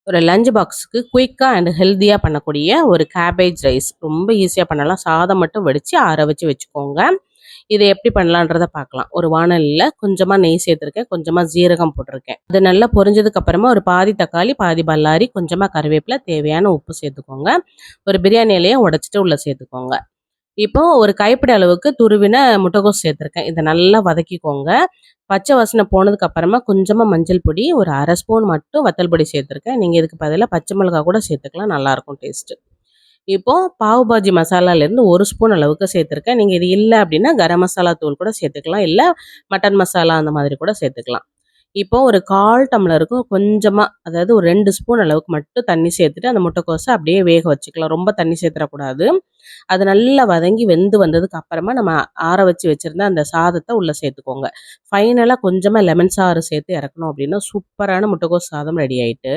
ஒரு லஞ்ச் பாக்ஸுக்கு குயிக்காக அண்ட் ஹெல்த்தியாக பண்ணக்கூடிய ஒரு கேபேஜ் ரைஸ் ரொம்ப ஈஸியாக பண்ணலாம். சாதம் மட்டும் வடித்து ஆற வச்சு வச்சுக்கோங்க. இதை எப்படி பண்ணலான்றத பார்க்கலாம். ஒரு வாணலியில் கொஞ்சமாக நெய் சேர்த்துருக்கேன், கொஞ்சமாக ஜீரகம் போட்டிருக்கேன். அது நல்லா பொரிஞ்சதுக்கு அப்புறமா ஒரு பாதி தக்காளி, பாதி பல்லாரி, கொஞ்சமாக கருவேப்பிலை, தேவையான உப்பு சேர்த்துக்கோங்க. ஒரு பிரியாணி இலையை உடைச்சிட்டு உள்ளே சேர்த்துக்கோங்க. இப்போ ஒரு கைப்பிடி அளவுக்கு துருவின முட்டைகோஸ் சேர்த்துருக்கேன். இதை நல்லா வதக்கிக்கோங்க. பச்சை வாசனை போனதுக்கு அப்புறமா கொஞ்சமாக மஞ்சள் பொடி, ஒரு அரை ஸ்பூன் மட்டும் வத்தல் பொடி சேர்த்துருக்கேன். நீங்கள் இதுக்கு பதிலாக பச்சை மிளகாய் கூட சேர்த்துக்கலாம், நல்லாயிருக்கும் டேஸ்ட்டு. இப்போ பாவு பாஜி மசாலாலேருந்து ஒரு ஸ்பூன் அளவுக்கு சேர்த்துருக்கேன். நீங்கள் இது இல்லை அப்படின்னா கரம் மசாலா தூள் கூட சேர்த்துக்கலாம், இல்லை மட்டன் மசாலா அந்த மாதிரி கூட சேர்த்துக்கலாம். இப்போ ஒரு 1/4 டம்ளருக்கு கொஞ்சமாக, அதாவது ஒரு 2 ஸ்பூன் அளவுக்கு மட்டும் தண்ணி சேர்த்துட்டு அந்த முட்டைக்கோஸை அப்படியே வேக வச்சுக்கலாம். ரொம்ப தண்ணி சேர்த்துடக்கூடாது. அது நல்லா வதங்கி வெந்து வந்ததுக்கு அப்புறமா நம்ம ஆற வச்சு வச்சுருந்த அந்த சாதத்தை உள்ளே சேர்த்துக்கோங்க. ஃபைனலாக கொஞ்சமாக லெமன் சாறு சேர்த்து இறக்கணும் அப்படின்னா சூப்பரான முட்டைக்கோஸ் சாதம் ரெடி ஆயிட்டு.